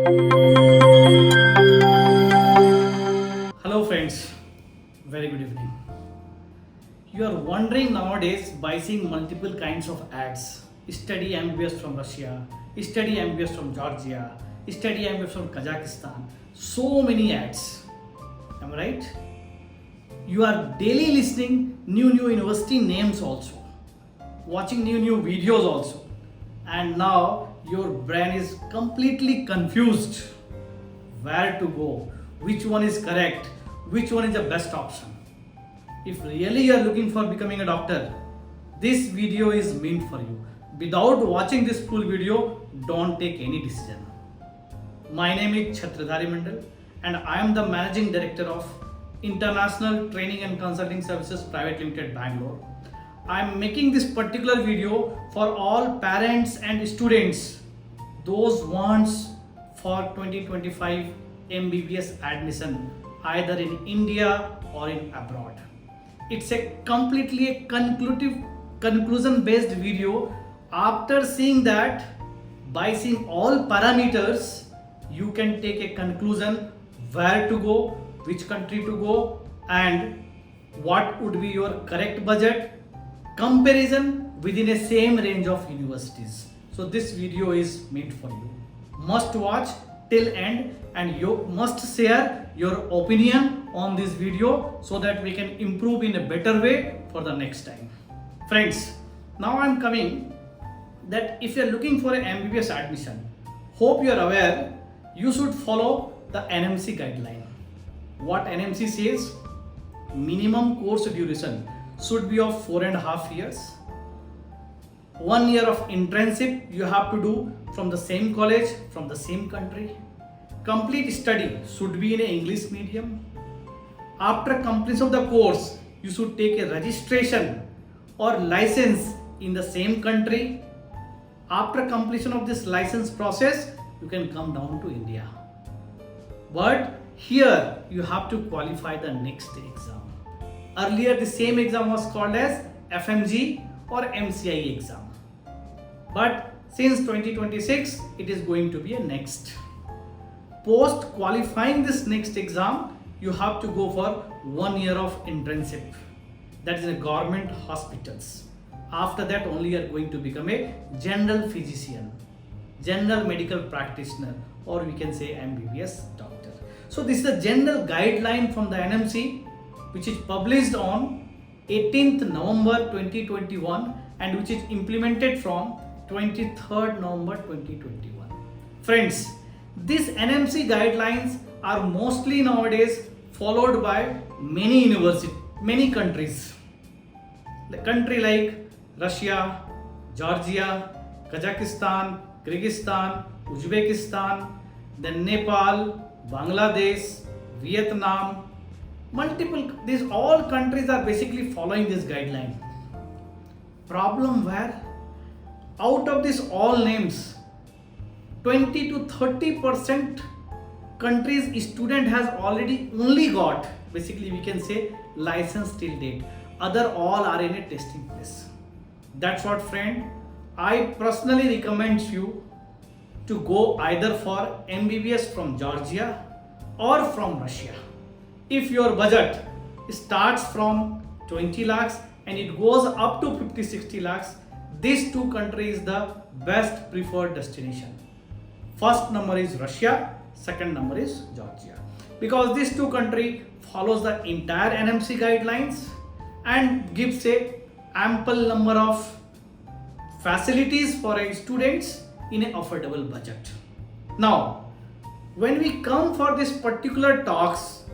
Hello friends, very good evening. You are wondering nowadays by seeing multiple kinds of ads. Study MBBS from Russia, study MBBS from Georgia, study MBBS from Kazakhstan. So many ads. Am I right? You are daily listening new university names also, watching new videos also, and now your brain is completely confused where to go, which one is correct, which one is the best option. If really you are looking for becoming a doctor, this video is meant for you. Without watching this full video, don't take any decision. My name is Chhatradhari Mandal and I am the Managing Director of International Training and Consulting Services Private Limited, Bangalore. I am making this particular video for all parents and students, those wants for 2025 MBBS admission either in India or in abroad. It's a completely conclusion based video. After seeing that, by seeing all parameters, you can take a conclusion where to go, which country to go, and what would be your correct budget, comparison within a same range of universities. So this video is meant for you. Must watch till end and you must share your opinion on this video so that we can improve in a better way for the next time. Friends, now I am coming that if you are looking for an MBBS admission, hope you are aware you should follow the NMC guideline. What NMC says, minimum course duration should be of 4.5 years. 1 year of internship you have to do from the same college, from the same country. Complete study should be in an English medium. After completion of the course, you should take a registration or license in the same country. After completion of this license process, you can come down to India. But here you have to qualify the next exam. Earlier the same exam was called as FMG or MCI exam. But since 2026, it is going to be a next. Post qualifying this next exam, you have to go for 1 year of internship. That is in government hospitals. After that only you are going to become a general physician, general medical practitioner, or we can say MBBS doctor. So this is a general guideline from the NMC which is published on 18th November 2021 and which is implemented from 23rd November 2021. Friends, these NMC guidelines are mostly nowadays followed by many universities, many countries. The country like Russia, Georgia, Kazakhstan, Kyrgyzstan, Uzbekistan, then Nepal, Bangladesh, Vietnam, these all countries are basically following this guideline. Problem where out of these all names, 20 to 30% countries student has already only got, basically we can say, license till date. Other all are in a testing phase. That's what, friend, I personally recommend you to go either for MBBS from Georgia or from Russia. If your budget starts from 20 lakhs and it goes up to 50-60 lakhs, these two countries the best preferred destination. First number is Russia, second number is Georgia. Because these two countries follows the entire NMC guidelines and gives a ample number of facilities for students in an affordable budget. Now, when we come for this particular talks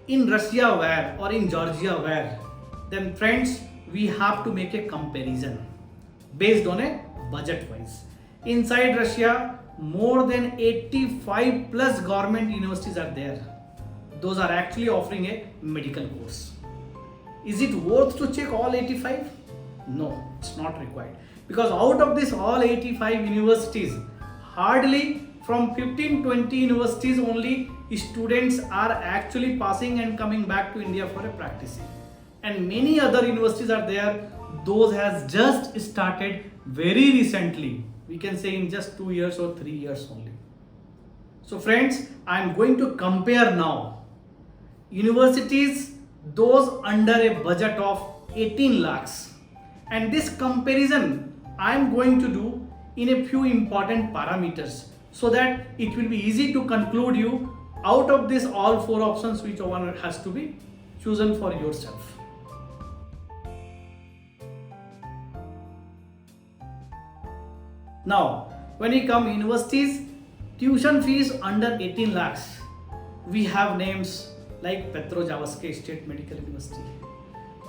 in Russia where or in Georgia where, then friends, we have to make a comparison based on a budget wise. Inside Russia, more than 85 plus government universities are there. Those are actually offering a medical course. Is it worth to check all 85? No, it's not required. Because out of this all 85 universities, hardly from 15-20 universities only students are actually passing and coming back to India for a practicing. And many other universities are there, those has just started very recently, we can say in just 2 years or 3 years only. So friends, I am going to compare now universities those under a budget of 18 lakhs, and this comparison I am going to do in a few important parameters so that it will be easy to conclude you out of this all four options which one has to be chosen for yourself. Now, when we come universities, tuition fees under 18 lakhs, we have names like Petrojavske State Medical University,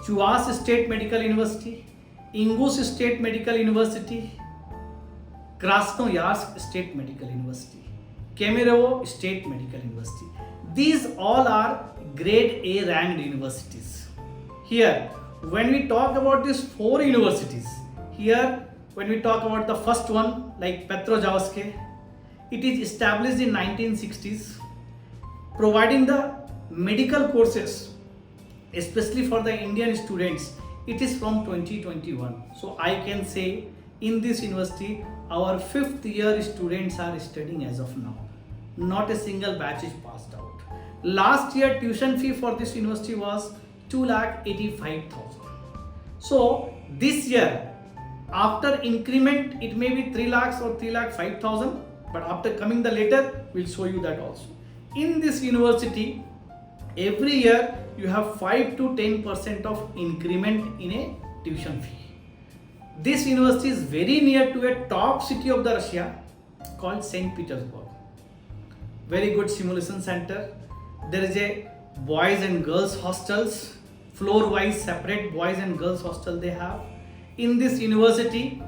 Chuas State Medical University, Ingus State Medical University, Krasnoyarsk State Medical University, Kemerovo State Medical University. These all are grade A ranked universities. Here, when we talk about these four universities, when we talk about the first one like Petrojavske, it is established in 1960s, providing the medical courses, especially for the Indian students. It is from 2021. So I can say in this university, our 5th year students are studying as of now. Not a single batch is passed out. Last year tuition fee for this university was 2,85,000. So this year, after increment, it may be 3 lakhs or 3,05,000, but after coming the later, we'll show you that also. In this university, every year you have 5 to 10% of increment in a tuition fee. This university is very near to a top city of the Russia called St. Petersburg. Very good simulation center. There is a boys and girls hostels, floor wise separate boys and girls hostel they have. In this university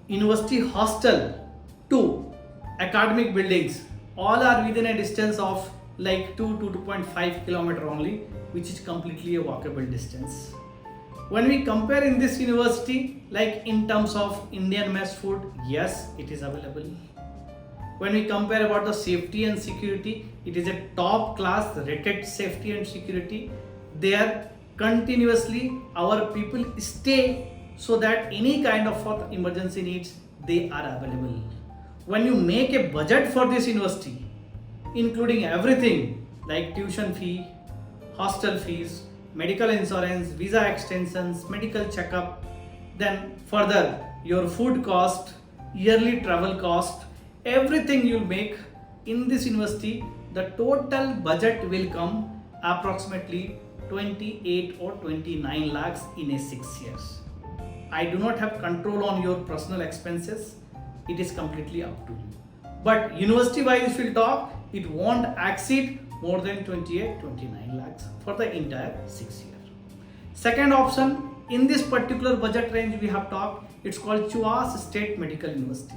hostel to academic buildings all are within a distance of like 2 to 2.5 kilometer only, which is completely a walkable distance. When we compare in this university, like in terms of Indian mess food, yes, it is available. When we compare about the safety and security, it is a top class rated safety and security. There continuously our people stay so that any kind of emergency needs, they are available. When you make a budget for this university, including everything like tuition fee, hostel fees, medical insurance, visa extensions, medical checkup, then further your food cost, yearly travel cost, everything you'll make in this university, the total budget will come approximately 28 or 29 lakhs in a 6 years. I do not have control on your personal expenses. It is completely up to you. But university wise, if we'll talk, it won't exceed more than 28-29 lakhs for the entire 6 years. Second option, in this particular budget range we have talked, it's called Chuas State Medical University.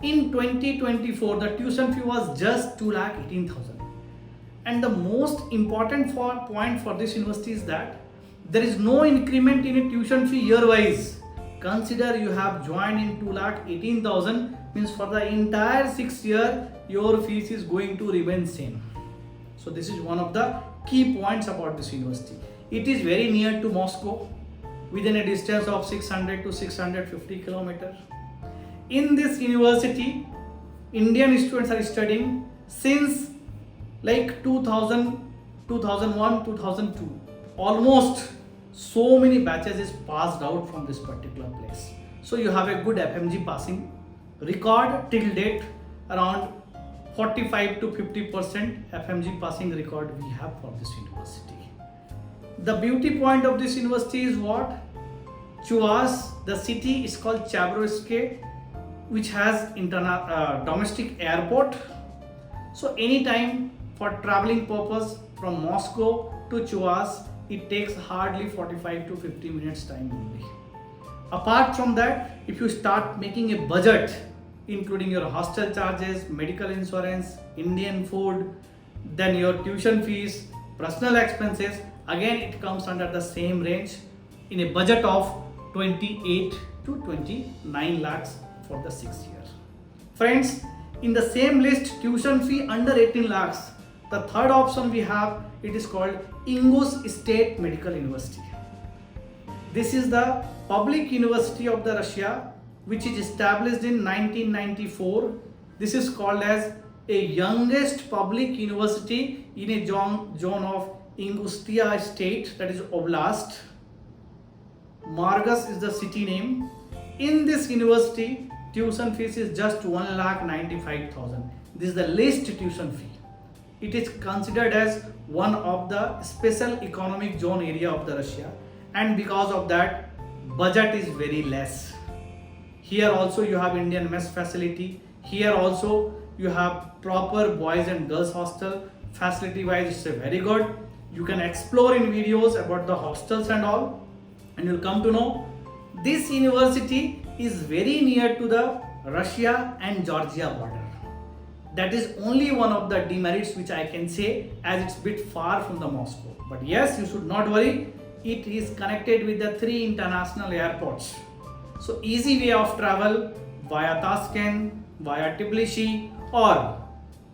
In 2024, the tuition fee was just 2,18,000. And the most important point for this university is that there is no increment in a tuition fee year-wise. Consider you have joined in 2,18,000, means for the entire 6 year your fees is going to remain same. So this is one of the key points about this university. It is very near to Moscow, within a distance of 600 to 650 kilometers. In this university, Indian students are studying since like 2000, 2001, 2002. Almost so many batches is passed out from this particular place. So you have a good FMG passing record till date, around 45 to 50% FMG passing record we have for this university. The beauty point of this university is what? Chuas, the city is called Chabrovske, which has domestic airport. So anytime for traveling purpose from Moscow to Chuas, it takes hardly 45 to 50 minutes time only. Apart from that, if you start making a budget, including your hostel charges, medical insurance, Indian food, then your tuition fees, personal expenses, again it comes under the same range in a budget of 28 to 29 lakhs for the 6 years. Friends, in the same list, tuition fee under 18 lakhs, the third option we have, it is called Ingus State Medical University. This is the public university of the Russia, which is established in 1994. This is called as a youngest public university in a zone of Ingustia state, that is Oblast. Margus is the city name. In this university, tuition fees is just 1,95,000. This is the least tuition fee. It is considered as one of the special economic zone area of the Russia, and because of that, budget is very less. Here also you have Indian mess facility. Here also you have proper boys and girls hostel. Facility wise, it's very good. You can explore in videos about the hostels and all, and you'll come to know this university is very near to the Russia and Georgia border. That is only one of the demerits which I can say, as it's a bit far from the Moscow. But yes, you should not worry. It is connected with the 3 international airports. So easy way of travel via Tashkent, via Tbilisi or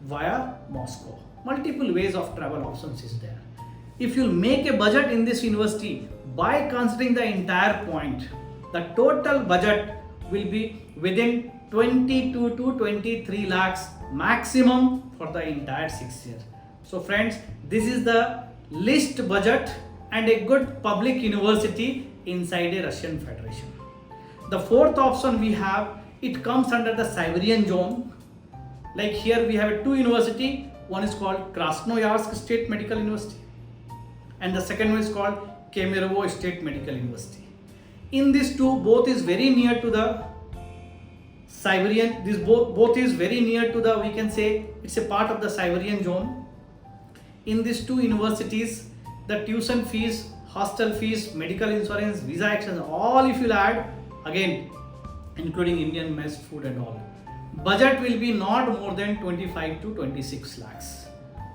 via Moscow. Multiple ways of travel options is there. If you make a budget in this university by considering the entire point, the total budget will be within 22 to 23 lakhs maximum for the entire 6 years. So friends, this is the least budget and a good public university inside a Russian Federation. The fourth option we have, it comes under the Siberian zone. Like here we have 2 universities. One is called Krasnoyarsk State Medical University and the second one is called Kemerovo State Medical University. In these two, both is very near to the Siberian. This both is very near to the, we can say it's a part of the Siberian zone. In these 2 universities, the tuition fees, hostel fees, medical insurance, visa exchange, all if you add, again including Indian mess, food and all, budget will be not more than 25 to 26 lakhs.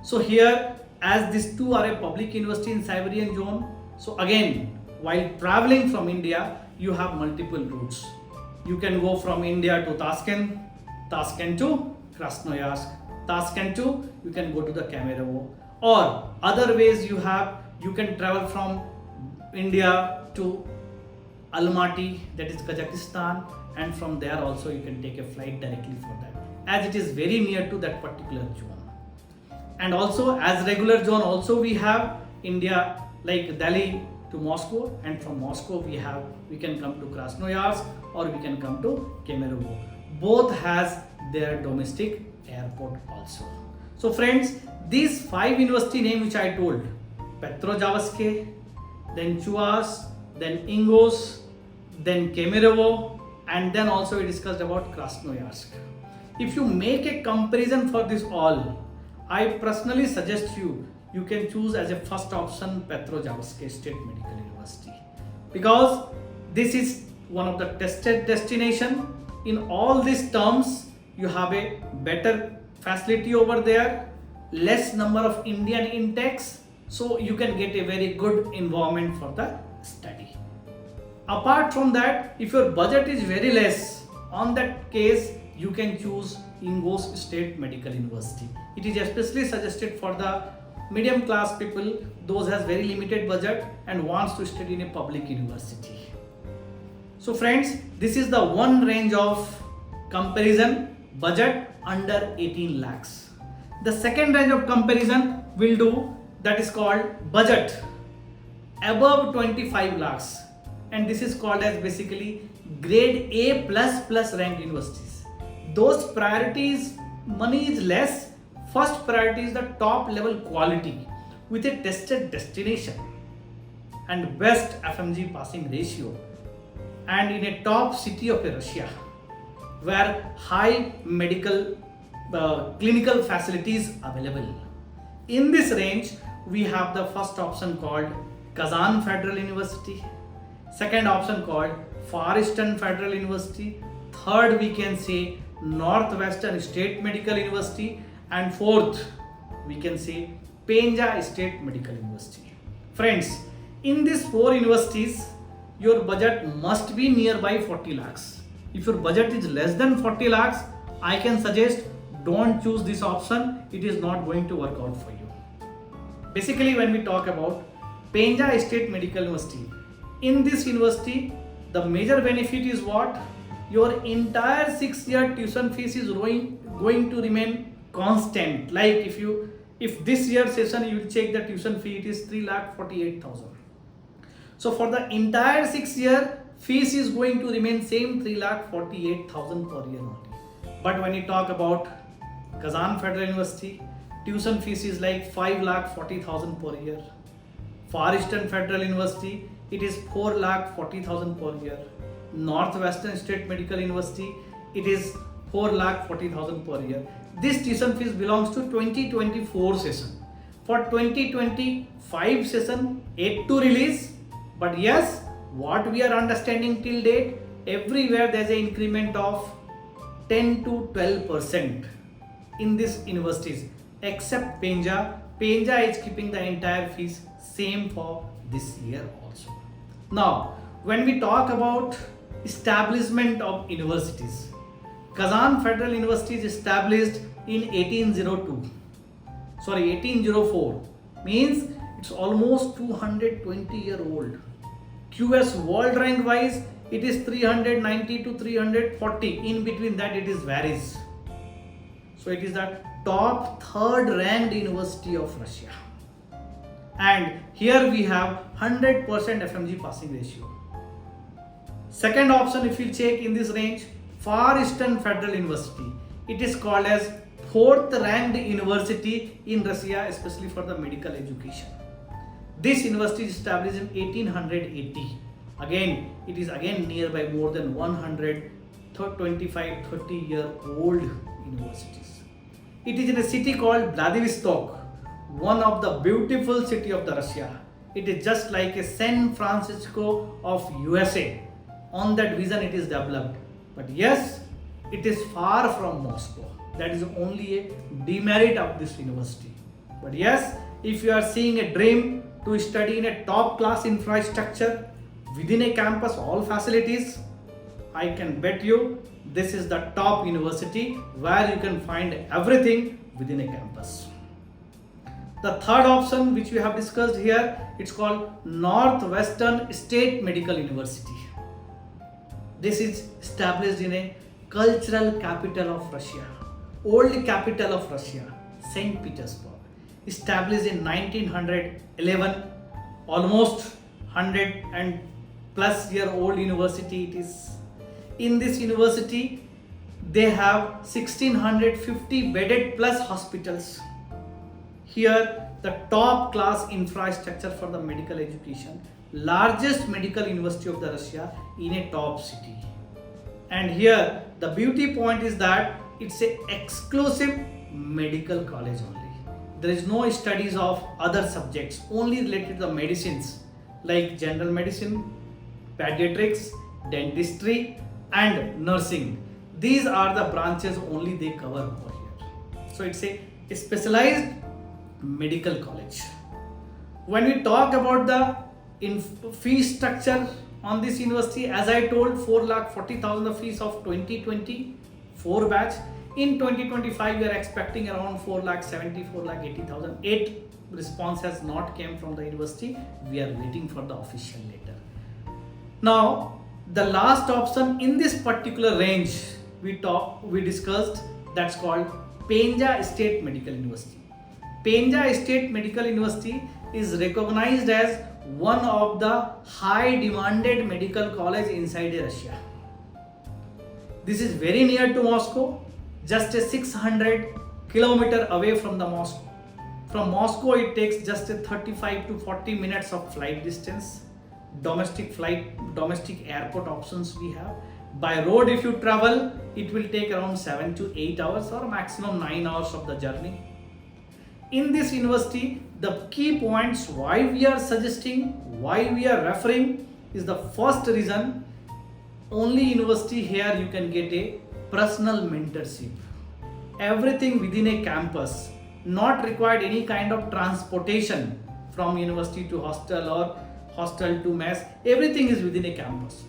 So here, as these 2 are a public university in Siberian zone, so again, while traveling from India, you have multiple routes. You can go from India to Tashkent, Tashkent to Krasnoyarsk, Tashkent to, you can go to the Kemerovo, or other ways you have, you can travel from India to Almaty, that is Kazakhstan, and from there also you can take a flight directly for that, as it is very near to that particular zone. And also as regular zone also we have India, like Delhi to Moscow, and from Moscow we can come to Krasnoyarsk or we can come to Kemerovo. Both has their domestic airport also. So friends, these 5 university name which I told, Petrojavske, then Chuas, then Ingos, then Kemerovo, and then also we discussed about Krasnoyarsk. If you make a comparison for this all, I personally suggest you can choose as a first option Petrojavske State Medical University, because this is one of the tested destination. In all these terms, you have a better facility over there, less number of Indian intakes, so you can get a very good environment for the study. Apart from that, if your budget is very less, on that case you can choose Ingos State Medical University. It is especially suggested for the medium class people, those has very limited budget and wants to study in a public university. So friends, this is the one range of comparison, budget under 18 lakhs. The second range of comparison will do, that is called budget above 25 lakhs, and this is called as basically grade A++ ranked universities. Those priorities, money is less. First priority is the top level quality with a tested destination and best FMG passing ratio, and in a top city of Russia where high medical clinical facilities available. In this range, we have the first option called Kazan Federal University, second option called Far Eastern Federal University, third we can say Northwestern State Medical University, and fourth we can say Penza State Medical University. Friends, in these 4 universities, your budget must be nearby 40 lakhs. If your budget is less than 40 lakhs, I can suggest don't choose this option. It is not going to work out for you. Basically, when we talk about Penza State Medical University, in this university, the major benefit is what? Your entire 6-year tuition fees is going to remain constant. Like if this year session you will check the tuition fee, it is 3,48,000. So for the entire 6 year, fees is going to remain same 3,48,000 per year only. But when you talk about Kazan Federal University, tuition fees is like 5,40,000 per year. Far Eastern Federal University, it is 4,40,000 per year. Northwestern State Medical University, it is 4,40,000 per year. This tuition fees belongs to 2024 session. For 2025 session, yet to release. But yes, what we are understanding till date, everywhere there is an increment of 10 to 12% in these universities, except Penza. Penza is keeping the entire fees same for this year also. Now, when we talk about establishment of universities, Kazan Federal University is established in 1804, means it's almost 220 year old. QS world rank wise, it is 390 to 340. In between that, it is varies. So it is the top third ranked university of Russia. And here we have 100% FMG passing ratio. Second option, if you check in this range, Far Eastern Federal University. It is called as fourth ranked university in Russia, especially for the medical education. This university is established in 1880. Again, it is again nearby more than 125-30 year old universities. It is in a city called Vladivostok, one of the beautiful city of the Russia. It is just like a San Francisco of USA. On that vision it is developed. But yes, it is far from Moscow. That is only a demerit of this university. But yes, if you are seeing a dream to study in a top class infrastructure within a campus, all facilities, I can bet you this is the top university where you can find everything within a campus. The third option which we have discussed here, it's called Northwestern State Medical University. This is established in a cultural capital of Russia, old capital of Russia, St. Petersburg. Established in 1911, almost 100 and plus year old university it is. In this university, they have 1650 bedded plus hospitals. Here, the top class infrastructure for the medical education, largest medical university of the Russia in a top city. And here, the beauty point is that it's an exclusive medical college only. There is no studies of other subjects, only related to the medicines like general medicine, pediatrics, dentistry and nursing. These are the branches only they cover over here. So it's a specialized medical college. When we talk about the fee structure on this university, as I told, 4,40,000 the fees of 2024 batch. In 2025, we are expecting around 4,70,000, 4,80,000. 8 response has not came from the university. We are waiting for the official letter. Now, the last option in this particular range we discussed, that's called Penza State Medical University. Penza State Medical University is recognized as one of the high demanded medical college inside Russia. This is very near to Moscow, just a 600 kilometer away from the Moscow. From Moscow it takes just a 35 to 40 minutes of flight distance. Domestic airport options we have. By road if you travel, it will take around 7 to 8 hours or maximum 9 hours of the journey. In this university, the key points why we are suggesting, why we are referring is the first reason, only university here you can get a personal mentorship. Everything within a campus, not required any kind of transportation from university to hostel or hostel to mess. Everything is within a campus.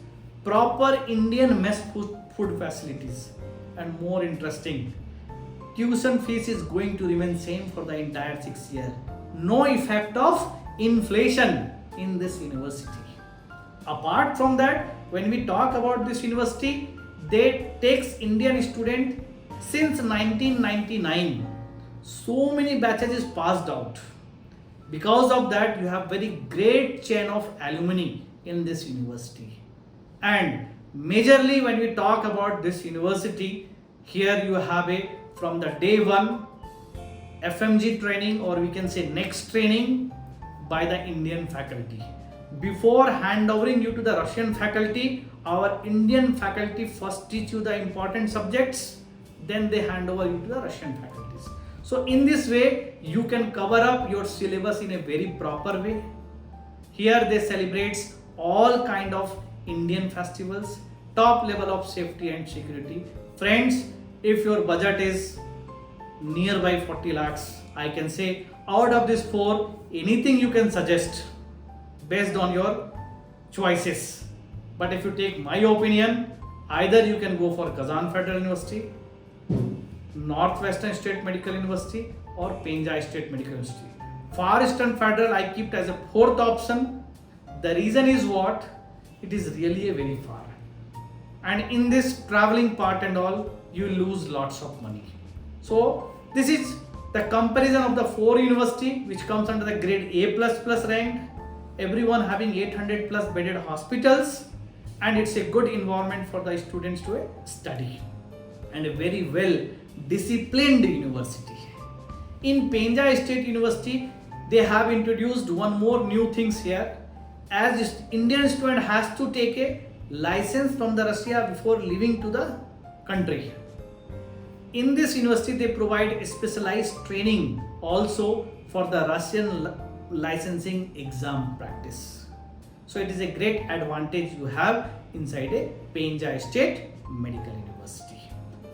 Proper Indian mess food facilities, and more interesting, tuition fees is going to remain same for the entire 6 years. No effect of inflation in this university. Apart from that, when we talk about this university, they takes Indian student since 1999. so many batches is passed out. Because of that, you have very great chain of alumni in this university. And majorly when we talk about this university, here you have a from the day one FMG training, or we can say next training by the Indian faculty. Before handovering you to the Russian faculty, our Indian faculty first teach you the important subjects, then they hand over you to the Russian faculties. So in this way, you can cover up your syllabus in a very proper way. Here they celebrate all kind of Indian festivals, top level of safety and security. Friends, if your budget is nearby 40 lakhs, I can say out of this four, anything you can suggest based on your choices. But if you take my opinion, either you can go for Kazan Federal University, Northwestern State Medical University, or Penza State Medical University. Far Eastern Federal I kept as a fourth option. The reason is what? It is really a very far. And in this traveling part and all, you lose lots of money. So this is the comparison of the four university which comes under the grade A++ rank. Everyone having 800 plus bedded hospitals, and it's a good environment for the students to study, and a very well disciplined university. In Penza State University, they have introduced one more new things here. As Indian student has to take a license from the Russia before leaving to the country. In this university, they provide a specialized training also for the Russian licensing exam practice. So it is a great advantage you have inside a Penza State Medical University.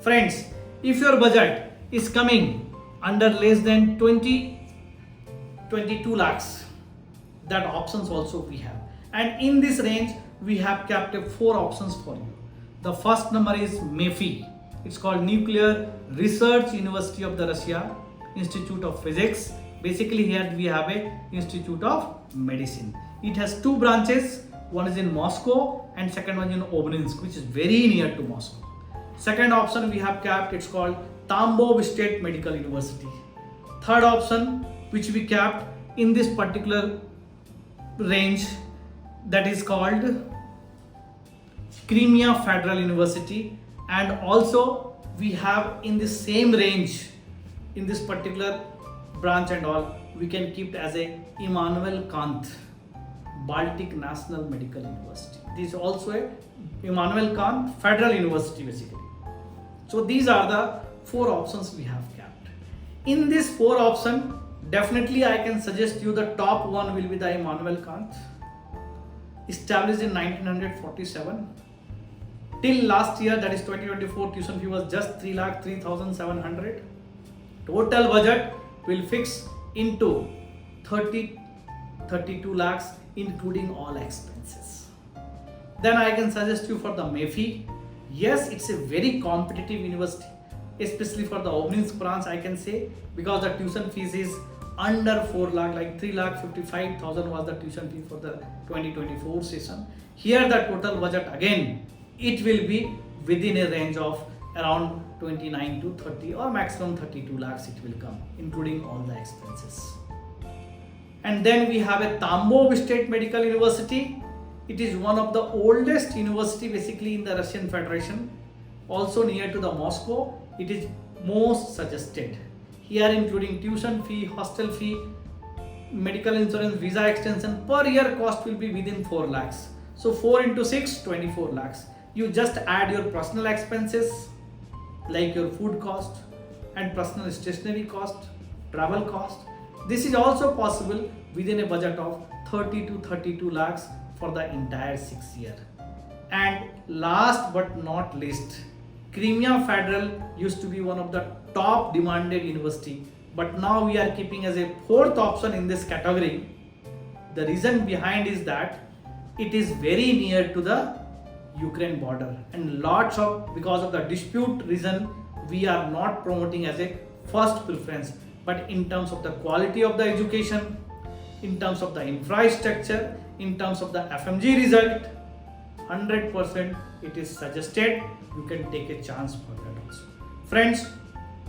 Friends, if your budget is coming under less than 22 lakhs, that options also we have. And in this range, we have kept four options for you. The first number is MEFI. It's called Nuclear Research University of the Russia, Institute of Physics. Basically here we have a Institute of Medicine. It has two branches. One is in Moscow and second one in Obninsk, which is very near to Moscow. Second option we have kept, it's called Tambov State Medical University. Third option which we kept in this particular range, that is called Crimea Federal University. And also we have in the same range, in this particular branch and all, we can keep it as a Immanuel Kant Baltic National Medical University. This is also a Immanuel Kant Federal University basically. So these are the four options we have kept. In this four option, definitely I can suggest you the top one will be the Immanuel Kant, established in 1947. Till last year, that is 2024, tuition fee was just 3,03,700. Total budget will fix into 32 lakhs including all expenses. Then I can suggest you for the MEFI. Yes, it's a very competitive university, especially for the Obninsk branch I can say, because the tuition fees is under 4 lakh, like 3,55,000 was the tuition fee for the 2024 session. Here the total budget again, it will be within a range of around 29 to 30 or maximum 32 lakhs it will come, including all the expenses. And then we have a Tambov State Medical University. It is one of the oldest university basically in the Russian Federation, also near to the Moscow. It is most suggested. Here including tuition fee, hostel fee, medical insurance, visa extension, per year cost will be within 4 lakhs. So 4 into 6, 24 lakhs. You just add your personal expenses like your food cost and personal stationery cost, travel cost. This is also possible within a budget of 30 to 32 lakhs for the entire 6 year. And last but not least, Crimea Federal used to be one of the top demanded university, but now we are keeping as a fourth option in this category. The reason behind is that it is very near to the Ukraine border, and lots of, because of the dispute reason, we are not promoting as a first preference. But in terms of the quality of the education, in terms of the infrastructure, in terms of the FMG result, 100% it is suggested. You can take a chance for that also. Friends,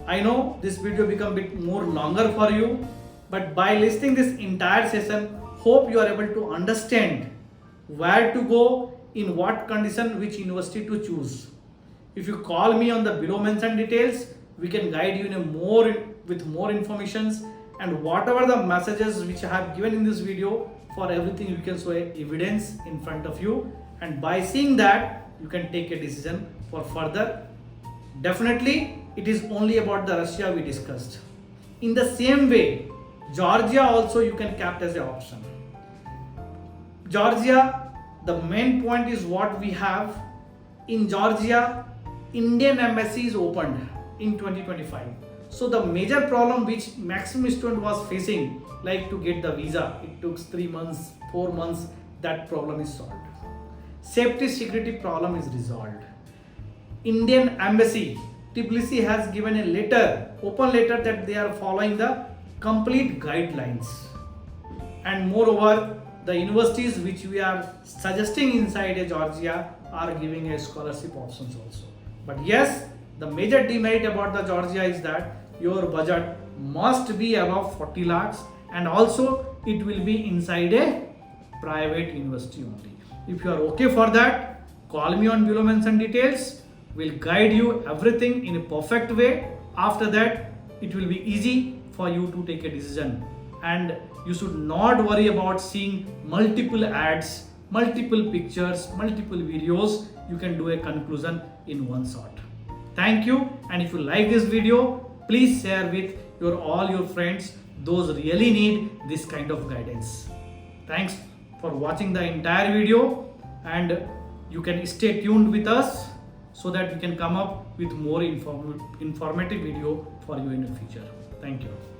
I know this video become a bit more longer for you, but by listening this entire session, hope you are able to understand where to go, in what condition, which university to choose. If you call me on the below mentioned details, we can guide you in a with more informations, and whatever the messages which I have given in this video, for everything you can show evidence in front of you, and by seeing that you can take a decision for further. Definitely it is only about the Russia we discussed. In the same way, Georgia also you can kept as an option. Georgia, the main point is what we have in Georgia, Indian embassy is opened in 2025. So the major problem which maximum student was facing, like to get the visa, it took 3 months, 4 months, that problem is solved. Safety security problem is resolved. Indian embassy, Tbilisi has given a letter, open letter, that they are following the complete guidelines. And moreover, the universities which we are suggesting inside Georgia are giving a scholarship options also. But yes, the major demerit about the Georgia is that your budget must be above 40 lakhs, and also it will be inside a private university only. If you are okay for that, call me on below mentioned details. We'll guide you everything in a perfect way. After that, it will be easy for you to take a decision, and you should not worry about seeing multiple ads, multiple pictures, multiple videos. You can do a conclusion in one shot. Thank you, and if you like this video, please share with all your friends, those really need this kind of guidance. Thanks for watching the entire video, and you can stay tuned with us so that we can come up with more informative video for you in the future. Thank you.